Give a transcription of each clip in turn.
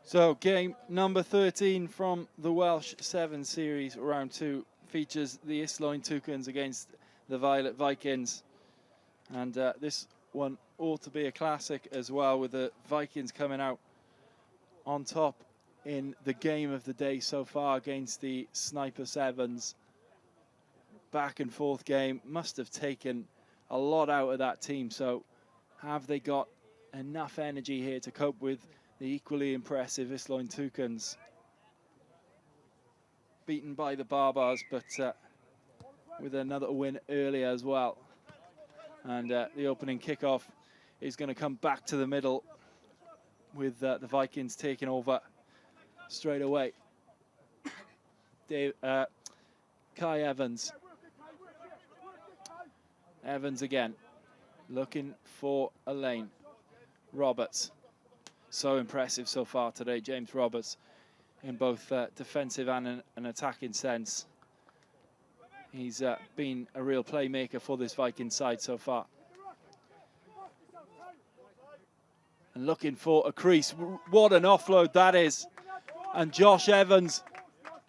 So game number 13 from the Welsh 7 series, round 2, features the ISLWYN TOUCNAS against the Violet Vikings. And this one ought to be a classic as well, with the Vikings coming out on top in the game of the day so far against the Sniper 7s. Back and forth game, must have taken a lot out of that team. So have they got enough energy here to cope with the equally impressive ISLWYN TOUCNAS? Beaten by the Barbars, but with another win earlier as well. And the opening kickoff is going to come back to the middle, with the Vikings taking over straight away. Kai Evans. Evans again, looking for a lane. Roberts. So impressive so far today, James Roberts, in both defensive and an attacking sense. He's been a real playmaker for this Viking side so far. And looking for a crease. What an offload that is. And Josh Evans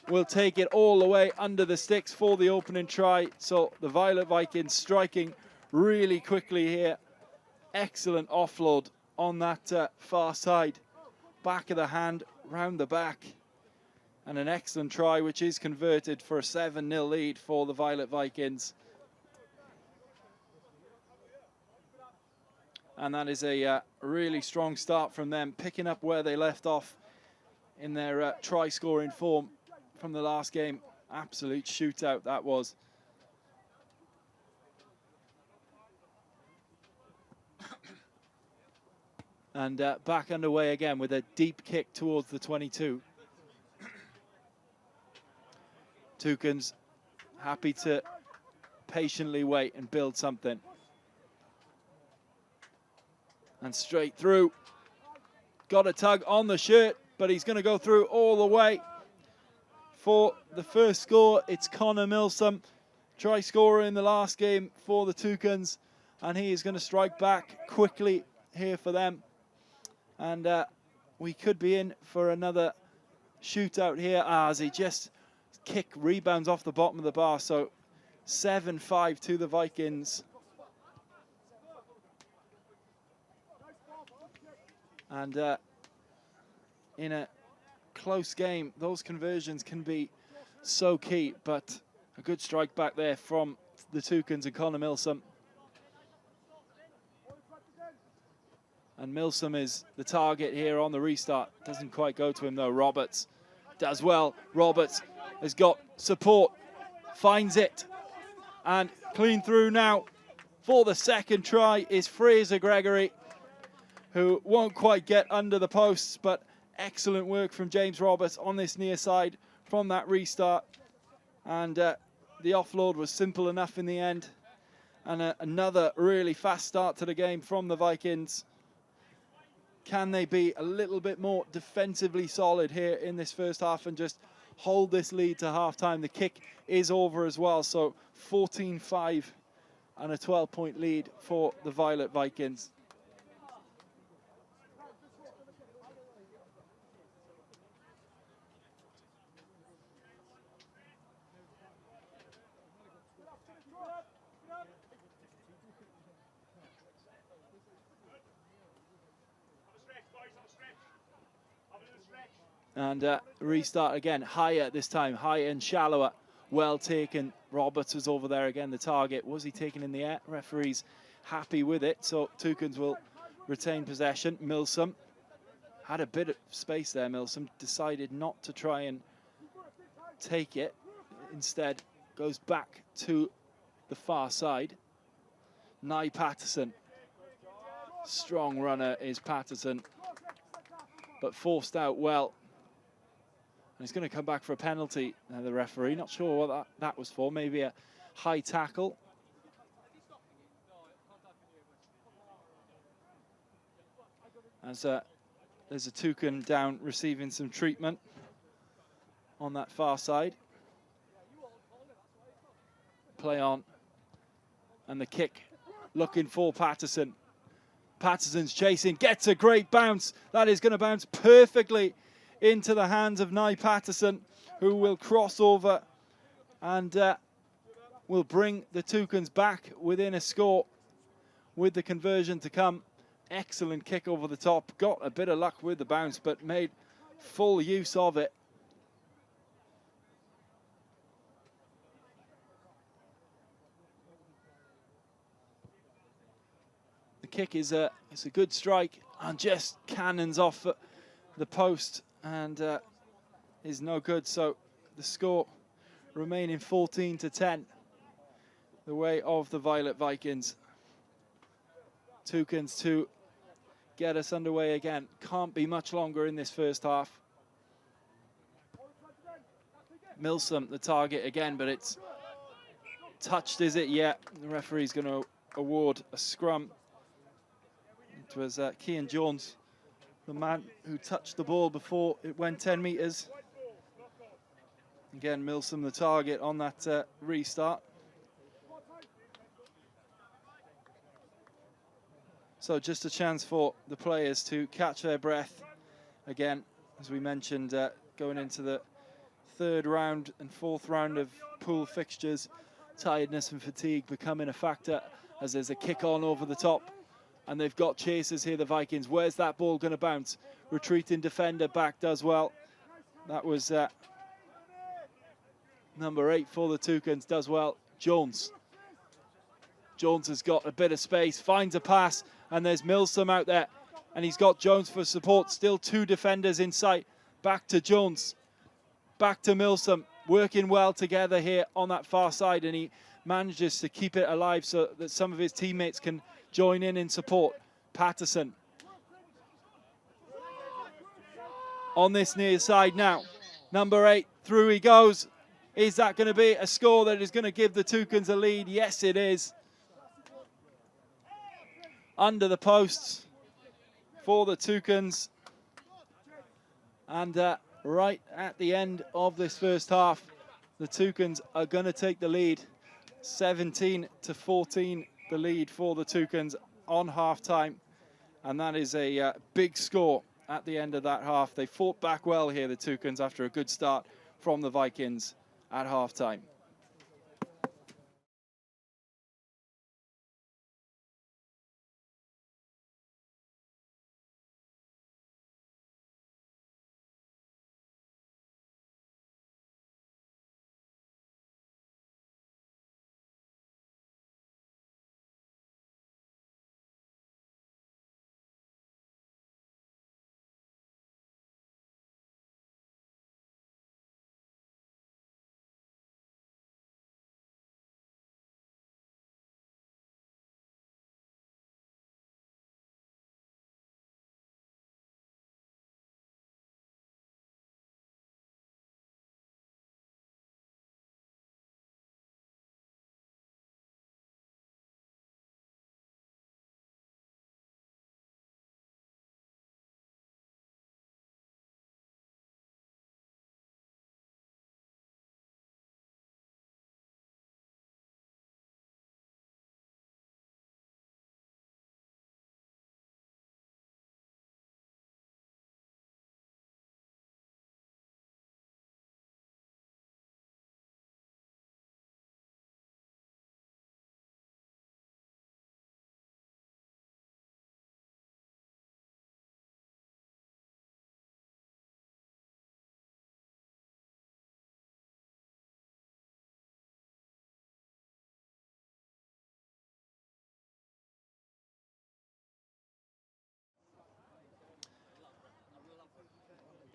will take it all the way under the sticks for the opening try. So the Violet Vikings striking really quickly here. Excellent offload on that far side. Back of the hand, round the back. And an excellent try, which is converted for a 7-0 lead for the Violet Vikings. And that is a really strong start from them, picking up where they left off in their try-scoring form from the last game. Absolute shootout that was. And back underway again with a deep kick towards the 22. TOUCNAS happy to patiently wait and build something. And straight through. Got a tug on the shirt, but he's going to go through all the way. For the first score, it's Connor Milsom, try scorer in the last game for the TOUCNAS, and he is going to strike back quickly here for them. And we could be in for another shootout here as he just rebounds off the bottom of the bar. So 7-5 to the Vikings. And in a close game, those conversions can be so key, but a good strike back there from the TOUCNAS and Connor Milsom. And Milsom is the target here on the restart. Doesn't quite go to him though. Roberts does well. Roberts has got support, finds it, and clean through now for the second try is Fraser Gregory, who won't quite get under the posts, but excellent work from James Roberts on this near side from that restart. And the offload was simple enough in the end. And another really fast start to the game from the Vikings. Can they be a little bit more defensively solid here in this first half and just hold this lead to halftime? The kick is over as well, so 14-5 and a 12-point lead for the Violet Vikings. And restart again, higher this time, higher and shallower. Well taken. Roberts was over there again, the target. Was he taken in the air? Referee's happy with it, so TOUCNAS will retain possession. Milsom had a bit of space there. Milsom decided not to try and take it. Instead, goes back to the far side. Nye Patterson. Strong runner is Patterson, but forced out well. And he's going to come back for a penalty. Now the referee, not sure what that was for. Maybe a high tackle. As there's a TOUCNAS down receiving some treatment on that far side. Play on. And the kick looking for Patterson. Patterson's chasing, gets a great bounce. That is going to bounce perfectly into the hands of Nye Patterson, who will cross over and will bring the Toucans back within a score with the conversion to come. Excellent kick over the top. Got a bit of luck with the bounce, but made full use of it. The kick is it's a good strike and just cannons off the post and is no good. So the score remaining 14-10, the way of the Violet Vikings. Toucans to get us underway again. Can't be much longer in this first half. Milsom, the target again, but it's touched, is it? Yeah, the referee's going to award a scrum. It was Cian Jones, the man who touched the ball before it went 10 metres. Again, Milsom the target on that restart. So just a chance for the players to catch their breath again, as we mentioned, going into the third round and fourth round of pool fixtures. Tiredness and fatigue becoming a factor as there's a kick on over the top. And they've got chasers here, the Vikings. Where's that ball going to bounce? Retreating defender back does well. That was number 8 for the Toucans, does well. Jones. Jones has got a bit of space, finds a pass, and there's Milsom out there. And he's got Jones for support. Still 2 defenders in sight. Back to Jones. Back to Milsom. Working well together here on that far side. And he manages to keep it alive so that some of his teammates can join in support. Patterson on this near side now. Number 8, through he goes. Is that going to be a score that is going to give the Toucans a lead? Yes, it is. Under the posts for the Toucans. And right at the end of this first half, the Toucans are going to take the lead. 17-14. The lead for the Toucans on half-time, and that is a big score at the end of that half. They fought back well here, the Toucans, after a good start from the Vikings at half-time.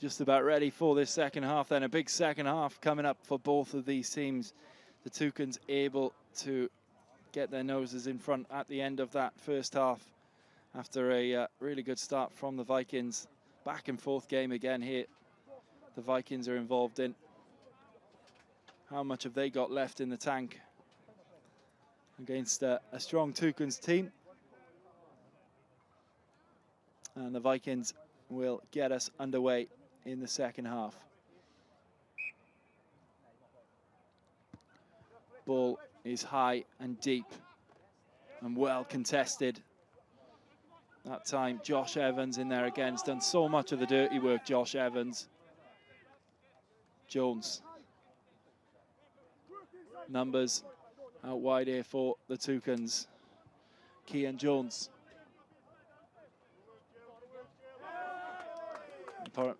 Just about ready for this second half then. A big second half coming up for both of these teams. The Toucans able to get their noses in front at the end of that first half after a really good start from the Vikings. Back and forth game again here. The Vikings are involved in. How much have they got left in the tank against a strong Toucans team? And the Vikings will get us underway in the second half. Ball is high and deep and well contested. That time Josh Evans in there again. He's done so much of the dirty work, Josh Evans. Jones. Numbers out wide here for the Toucans. Kian Jones.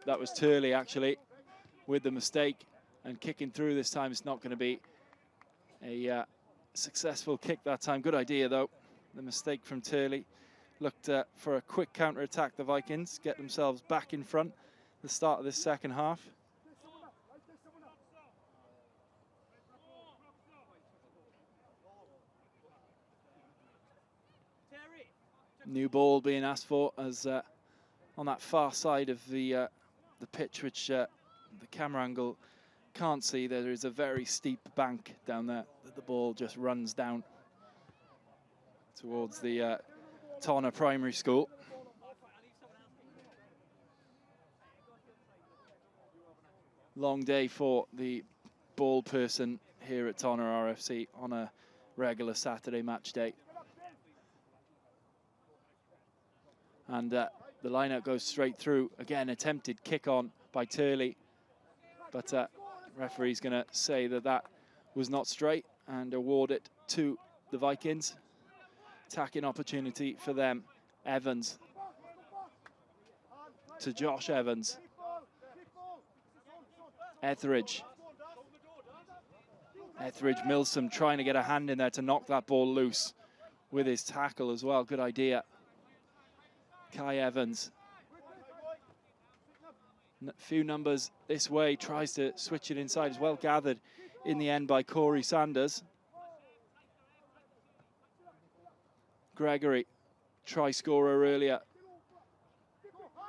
That was Turley actually with the mistake, and kicking through this time. It's not going to be a successful kick that time. Good idea though. The mistake from Turley. Looked for a quick counter-attack, the Vikings, get themselves back in front at the start of this second half. New ball being asked for as on that far side of the pitch, which the camera angle can't see. There is a very steep bank down there that the ball just runs down towards the Tonna Primary School. Long day for the ball person here at Tonna RFC on a regular Saturday match day. And the line-out goes straight through. Again, attempted kick on by Turley, but referee's going to say that that was not straight and award it to the Vikings. Attacking opportunity for them. Evans to Josh Evans. Etheridge. Milsom trying to get a hand in there to knock that ball loose with his tackle as well. Good idea. Kai Evans. Few numbers this way, tries to switch it inside. As well gathered in the end by Corey Sanders. Gregory, try scorer earlier.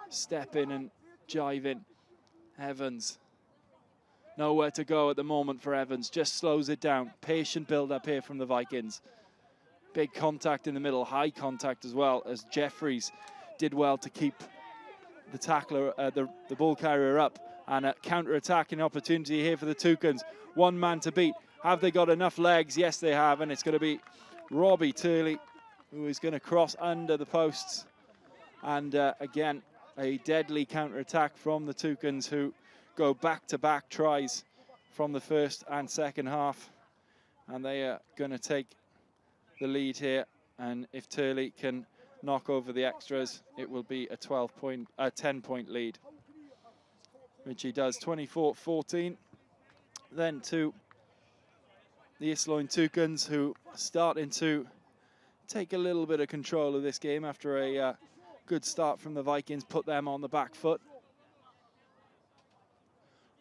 Step in and jive in. Evans. Nowhere to go at the moment for Evans. Just slows it down. Patient build up here from the Vikings. Big contact in the middle. High contact as well, as Jeffries did well to keep the tackler, the ball carrier up. And a counter-attacking opportunity here for the Toucans. One man to beat. Have they got enough legs? Yes, they have. And it's going to be Robbie Turley, who is going to cross under the posts. And again, a deadly counter-attack from the Toucans, who go back-to-back tries from the first and second half. And they are going to take the lead here. And if Turley can knock over the extras, it will be a 10-point lead, which he does. 24-14. Then to the ISLWYN Toucans, who are starting to take a little bit of control of this game after a good start from the Vikings, put them on the back foot.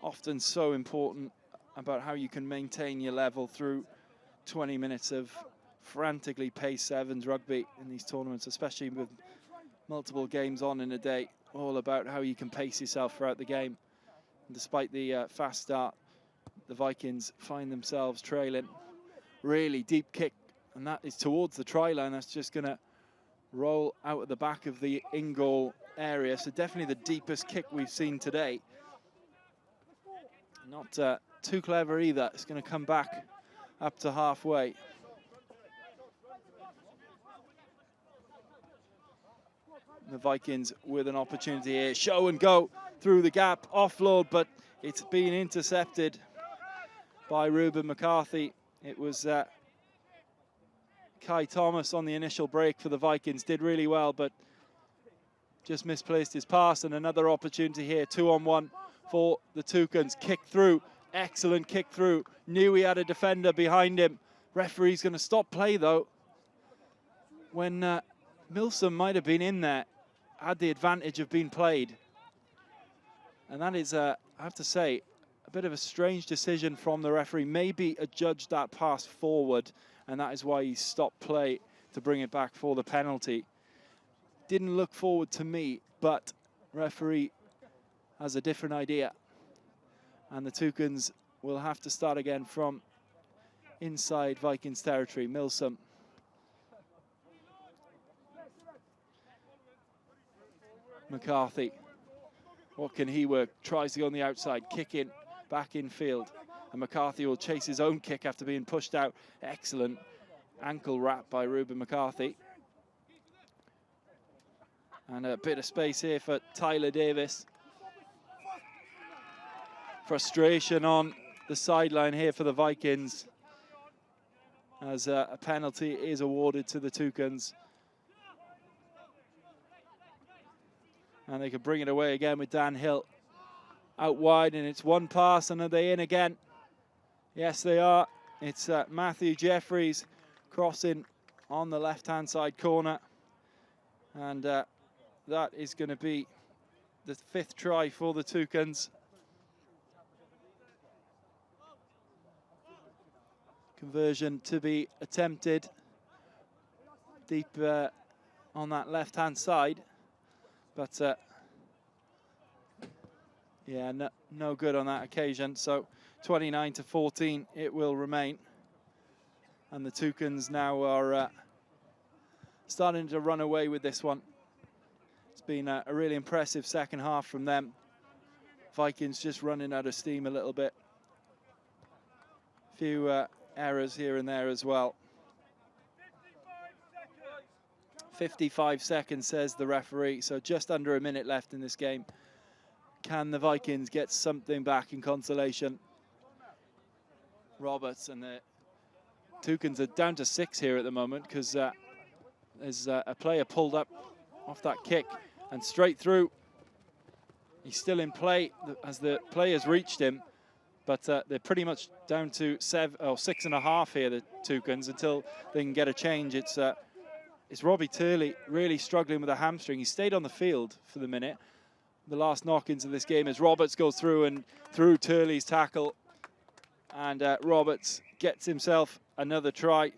Often so important about how you can maintain your level through 20 minutes of frantically paced sevens rugby in these tournaments, especially with multiple games on in a day. All about how you can pace yourself throughout the game. And despite the fast start, the Vikings find themselves trailing. Really deep kick, and that is towards the try line. That's just going to roll out at the back of the in-goal area. So definitely the deepest kick we've seen today. Not too clever either. It's going to come back up to halfway. The Vikings with an opportunity here. Show and go through the gap. Offload, but it's been intercepted by Ruben McCarthy. It was Kai Thomas on the initial break for the Vikings. Did really well, but just misplaced his pass. And another opportunity here. 2-on-1 for the Toucans. Kick through. Excellent kick through. Knew he had a defender behind him. Referee's going to stop play, though. When Milsom might have been in there, had the advantage of being played. And that is, I have to say, a bit of a strange decision from the referee. Maybe adjudged that pass forward, and that is why he stopped play to bring it back for the penalty. Didn't look forward to me, but referee has a different idea. And the Toucans will have to start again from inside Vikings territory. Milsom. McCarthy, what can he work? Tries to go on the outside, kick in, back in field. And McCarthy will chase his own kick after being pushed out. Excellent ankle wrap by Ruben McCarthy. And a bit of space here for Tyler Davis. frustration on the sideline here for the Vikings, as a penalty is awarded to the Toucans. And they could bring it away again with Dan Hill out wide, and it's one pass, and are they in again? Yes, they are. It's Matthew Jeffries crossing on the left-hand side corner, and that is going to be the 5th try for the Toucans. Conversion to be attempted deep on that left-hand side, but yeah, no good on that occasion. So 29-14 it will remain, and the Toucans now are starting to run away with this one. It's been a really impressive second half from them. Vikings just running out of steam a little bit. Few errors here and there as well. 55 seconds, says the referee, so just under a minute left in this game. Can the Vikings get something back in consolation? Roberts and the Toucans are down to 6 here at the moment, because there's a player pulled up off that kick and straight through. He's still in play as the players reached him, but they're pretty much down to 6.5 here, the Toucans, until they can get a change. It's Robbie Turley really struggling with a hamstring. He stayed on the field for the minute. The last knock-ins of this game as Roberts goes through and through Turley's tackle, and Roberts gets himself another try.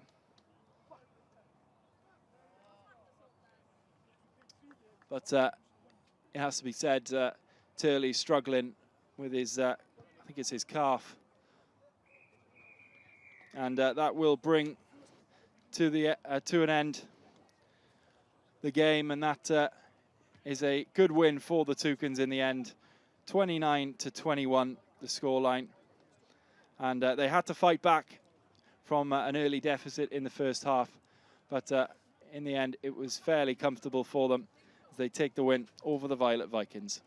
But it has to be said, Turley's struggling with his, I think it's his calf. And that will bring to an end the game, and that is a good win for the Toucans in the end. 29-21 the scoreline, and they had to fight back from an early deficit in the first half, but in the end it was fairly comfortable for them as they take the win over the Violet Vikings.